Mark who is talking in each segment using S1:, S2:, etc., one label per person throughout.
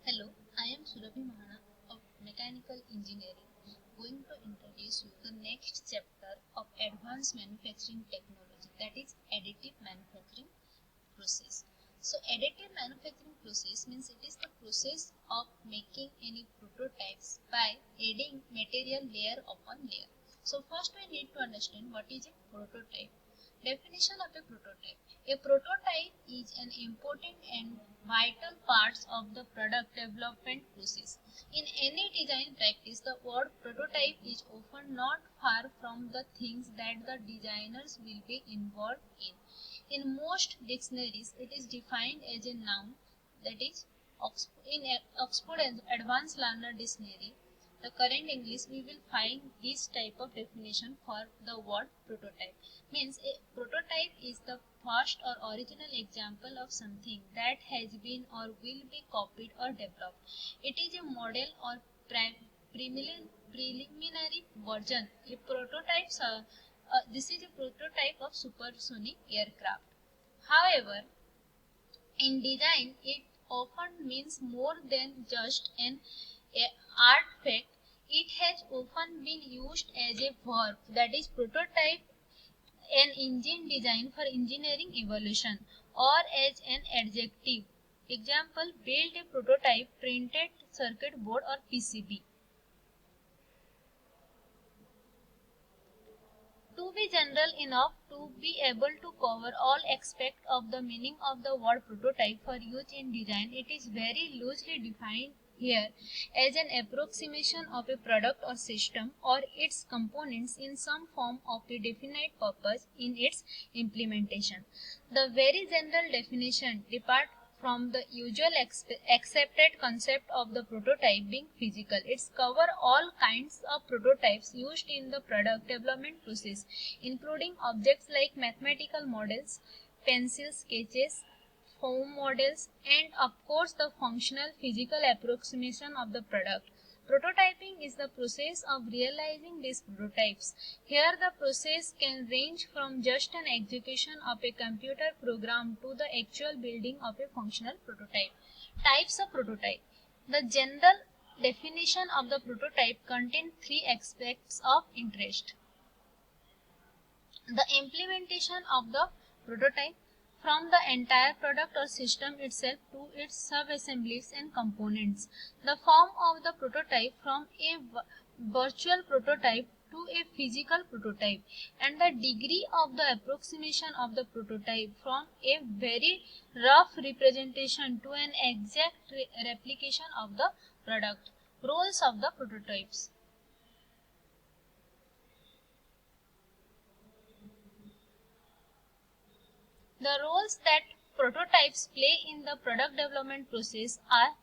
S1: Hello, I am Surabhi Mahana of Mechanical Engineering, going to introduce you the next chapter of Advanced Manufacturing Technology, that is Additive Manufacturing Process. So additive manufacturing process means it is the process of making any prototypes by adding material layer upon layer. So first we need to understand what is a prototype. Definition of a prototype. A prototype is an important and vital part of the product development process. In any design practice, the word prototype is often not far from the things that the designers will be involved in. In most dictionaries, it is defined as a noun, that is, in Oxford Advanced Learner Dictionary, the current English, we will find this type of definition for the word prototype. Means a prototype is the first or original example of something that has been or will be copied or developed. It is a model or preliminary version. A prototype, this is a prototype of supersonic aircraft. However, in design, it often means more than just an artifact. It has often been used as a verb, that is, prototype an engine design for engineering evolution, or as an adjective. Example, build a prototype printed circuit board or PCB. To be general enough to be able to cover all aspects of the meaning of the word prototype for use in design, it is very loosely defined here as an approximation of a product or system or its components in some form of a definite purpose in its implementation. The very general definition departs from the usual accepted concept of the prototype being physical. It's cover all kinds of prototypes used in the product development process, including objects like mathematical models, pencil sketches, foam models, and of course the functional physical approximation of the product. Prototyping is the process of realizing these prototypes. Here the process can range from just an execution of a computer program to the actual building of a functional prototype. Types of prototype. The general definition of the prototype contains three aspects of interest. The implementation of the prototype, from the entire product or system itself to its sub-assemblies and components. The form of the prototype, from a virtual prototype to a physical prototype, and the degree of the approximation of the prototype, from a very rough representation to an exact replication of the product. Roles of the prototypes. The roles that prototypes play in the product development process are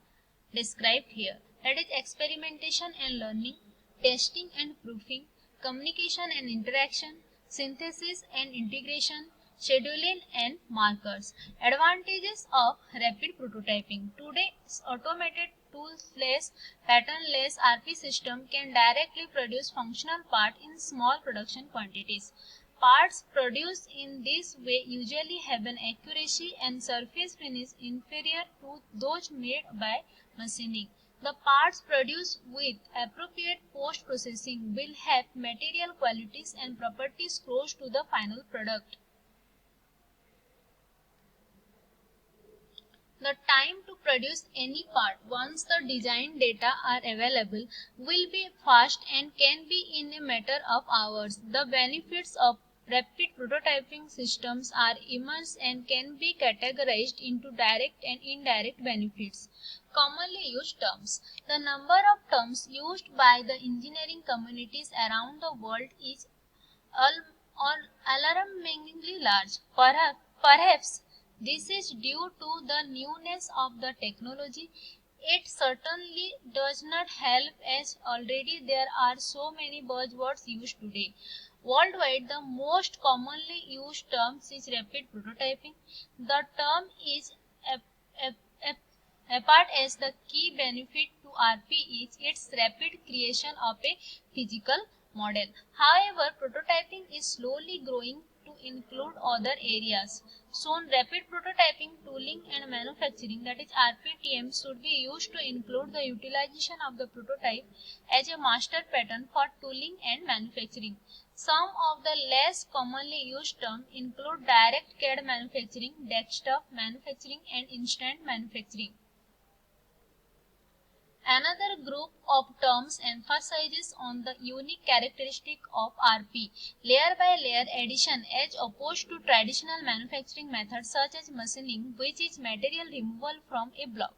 S1: described here. That is experimentation and learning, testing and proofing, communication and interaction, synthesis and integration, scheduling and markers. Advantages of rapid prototyping. Today's automated tools-less, pattern-less RP system can directly produce functional parts in small production quantities. Parts produced in this way usually have an accuracy and surface finish inferior to those made by machining. The parts produced with appropriate post-processing will have material qualities and properties close to the final product. The time to produce any part once the design data are available will be fast and can be in a matter of hours. The benefits of rapid prototyping systems are immense and can be categorized into direct and indirect benefits. Commonly used terms. The number of terms used by the engineering communities around the world is alarmingly large. Perhaps this is due to the newness of the technology. It certainly does not help, as already there are so many buzzwords used today. Worldwide, the most commonly used term is rapid prototyping. The term is apart as the key benefit to RP is its rapid creation of a physical model. However, prototyping is slowly growing to to include other areas. Soon, rapid prototyping, tooling and manufacturing, that is RPTM, should be used to include the utilization of the prototype as a master pattern for tooling and manufacturing. Some of the less commonly used terms include direct CAD manufacturing, desktop manufacturing and instant manufacturing. Another group of terms emphasizes on the unique characteristic of RP, layer by layer addition, as opposed to traditional manufacturing methods such as machining, which is material removal from a block.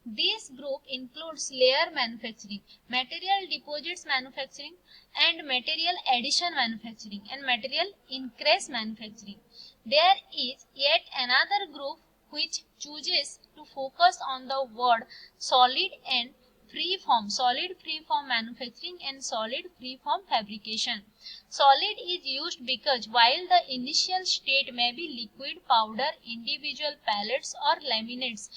S1: This group includes layer manufacturing, material deposits manufacturing, and material addition manufacturing, and material increase manufacturing. There is yet another group which chooses to focus on the word solid and free form, solid free form manufacturing and solid free form fabrication. Solid is used because while the initial state may be liquid, powder, individual pellets or laminates,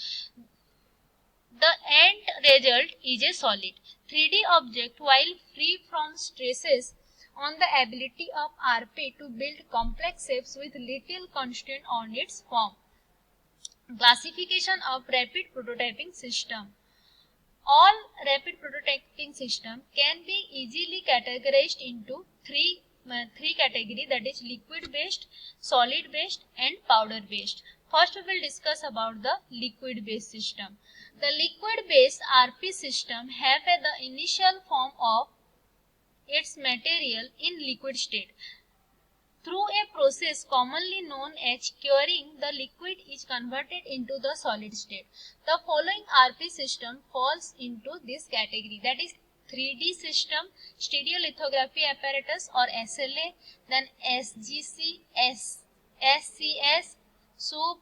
S1: the end result is a solid 3D object, while free from stresses on the ability of RP to build complex shapes with little constraint on its form. Classification of rapid prototyping system. All rapid prototyping system can be easily categorized into three categories, that is liquid based, solid based and powder based. First we will discuss about the liquid based system. The liquid based RP system have the initial form of its material in liquid state. Through a process commonly known as curing, the liquid is converted into the solid state. The following RP system falls into this category, that is 3D system, stereolithography apparatus or SLA, then SGC, SCS, SUB,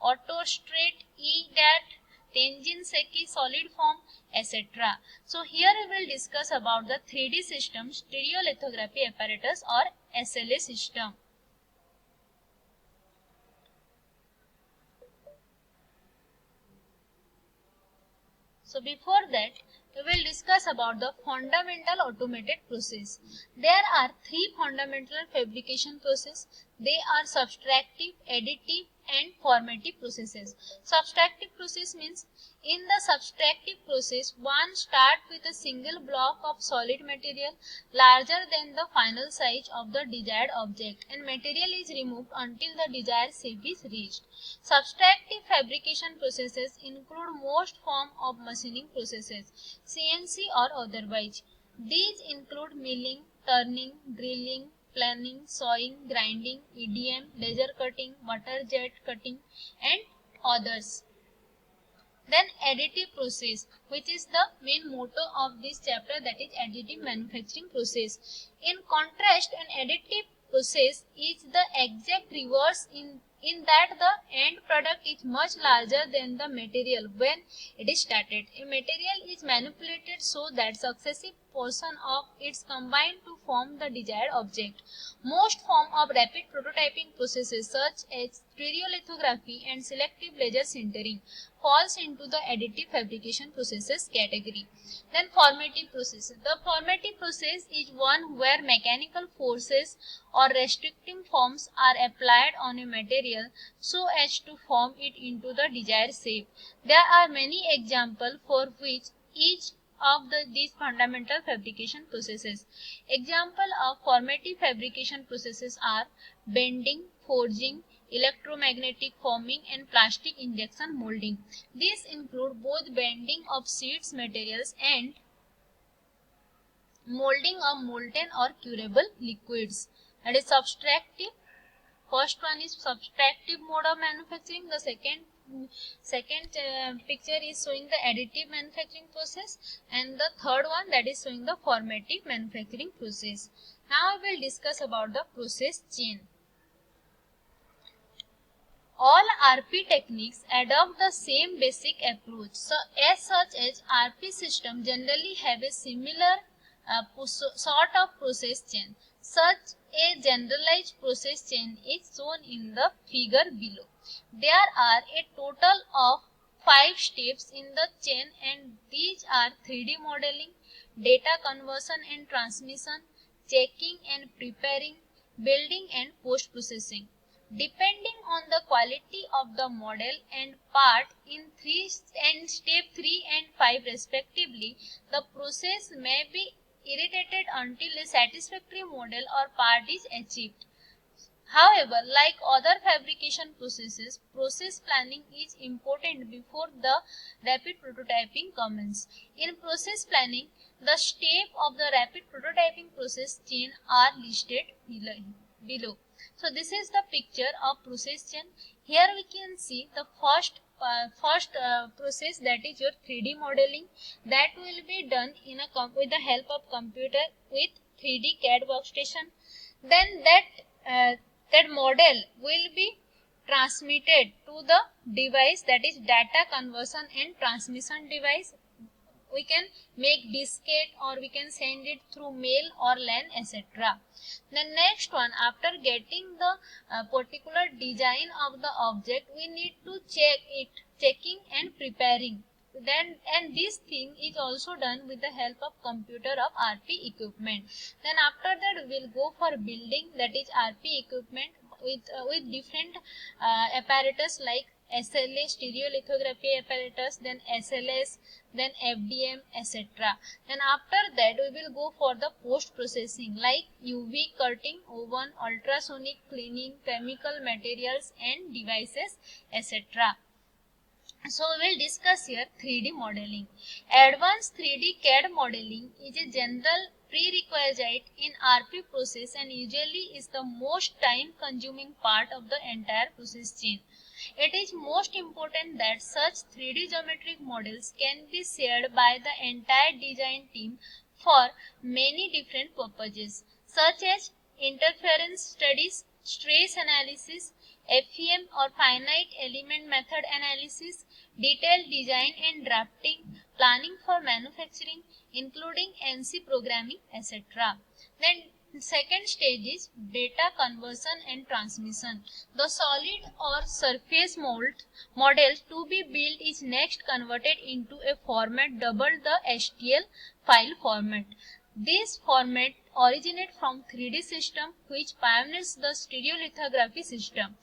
S1: AutoStrade, EDAT, Tenjin-Seki, solid form, etc. So here we will discuss about the 3D system, stereolithography apparatus or SLA system. So before that, we will discuss about the fundamental automated process. There are three fundamental fabrication processes. They are subtractive, additive and formative processes. Subtractive process means in the subtractive process, one starts with a single block of solid material larger than the final size of the desired object, and material is removed until the desired shape is reached. Subtractive fabrication processes include most forms of machining processes, CNC or otherwise. These include milling, turning, drilling, planing, sawing, grinding, EDM, laser cutting, water jet cutting and others. Then additive process, which is the main motto of this chapter, that is additive manufacturing process. In contrast, an additive process is the exact reverse in that the end product is much larger than the material when it is started. A material is manipulated so that successive portion of its combine to form the desired object. Most forms of rapid prototyping processes such as stereolithography and selective laser sintering falls into the additive fabrication processes category. Then formative process. The formative process is one where mechanical forces or restricting forms are applied on a material so as to form it into the desired shape. There are many examples for which each of these fundamental fabrication processes. Example of formative fabrication processes are bending, forging, electromagnetic forming and plastic injection molding. These include both bending of sheets materials and molding of molten or curable liquids. That is subtractive. First one is subtractive mode of manufacturing. The second picture is showing the additive manufacturing process, and the third one, that is showing the formative manufacturing process. Now we will discuss about the process chain. All RP techniques adopt the same basic approach. So, as such as RP system generally have a similar sort of process chain. Such a generalized process chain is shown in the figure below. There are a total of 5 steps in the chain, and these are 3D modeling, data conversion and transmission, checking and preparing, building and post-processing. Depending on the quality of the model and part in step 3 and 5 respectively, the process may be iterated until a satisfactory model or part is achieved. However, like other fabrication processes, process planning is important before the rapid prototyping commences. In process planning, the steps of the rapid prototyping process chain are listed below. So this is the picture of process chain. Here we can see the first process, that is your 3D modeling, that will be done with the help of computer with 3D CAD workstation. Then that model will be transmitted to the device, that is data conversion and transmission device. We can make diskette or we can send it through mail or LAN, etc. The next one, after getting the particular design of the object, we need to checking and preparing. And this thing is also done with the help of computer of RP equipment. Then after that we will go for building, that is RP equipment with different apparatus like SLA, stereolithography apparatus, then SLS, then FDM, etc. Then after that we will go for the post processing like UV cutting, oven, ultrasonic cleaning, chemical materials and devices, etc. So we will discuss here 3D modeling. Advanced 3D CAD modeling is a general prerequisite in RP process and usually is the most time consuming part of the entire process chain. It is most important that such 3D geometric models can be shared by the entire design team for many different purposes, such as interference studies, stress analysis, FEM or finite element method analysis, detailed design and drafting, planning for manufacturing, including NC programming, etc. Then second stage is data conversion and transmission. The solid or surface model to be built is next converted into a format double the STL file format. This format originates from 3D system which pioneers the stereolithography system.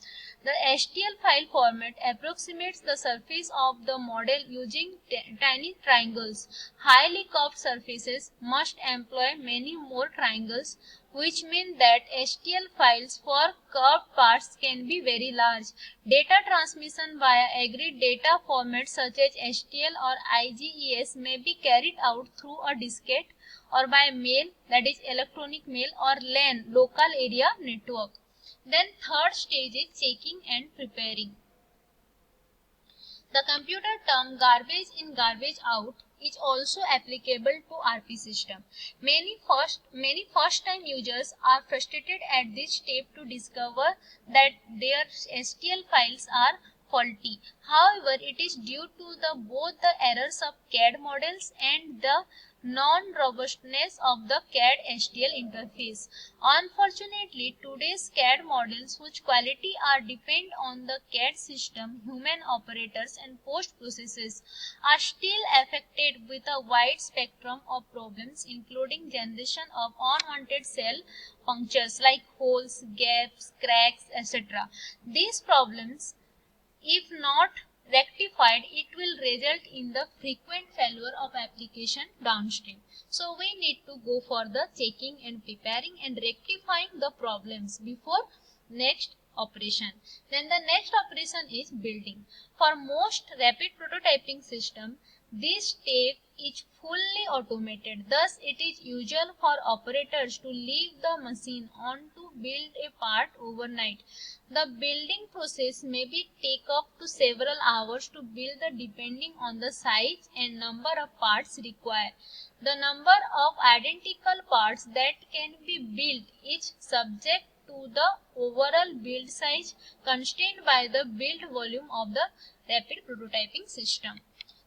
S1: The STL file format approximates the surface of the model using tiny triangles. Highly curved surfaces must employ many more triangles, which means that STL files for curved parts can be very large. Data transmission via agreed data formats such as STL or IGES may be carried out through a diskette or by mail, that is electronic mail, or LAN, local area network. Then third stage is checking and preparing. The computer term garbage in garbage out is also applicable to RP system. Many first time users are frustrated at this step to discover that their STL files are faulty. However, it is due to both the errors of CAD models and the non-robustness of the CAD STL interface. Unfortunately, today's CAD models whose quality are depend on the CAD system, human operators and post processes are still affected with a wide spectrum of problems including generation of unwanted cell punctures like holes, gaps, cracks, etc. These problems, if not rectified, it will result in the frequent failure of application downstream. So we need to go for the checking and preparing and rectifying the problems before next operation. Then the next operation is building. For most rapid prototyping system, this step is fully automated. Thus, it is usual for operators to leave the machine on to build a part overnight. The building process may be take up to several hours to build depending on the size and number of parts required. The number of identical parts that can be built is subject to the overall build size constrained by the build volume of the rapid prototyping system.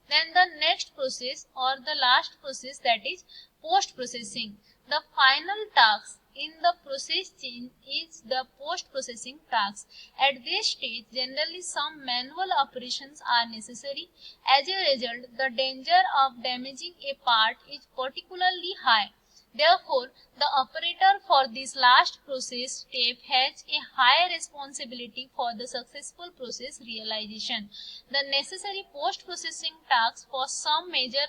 S1: Then the next process or the last process, that is post processing. The final task in the process chain is the post processing task. At this stage, generally some manual operations are necessary. As a result, the danger of damaging a part is particularly high. Therefore, the operator for this last process step has a high responsibility for the successful process realization. The necessary post-processing tasks for some major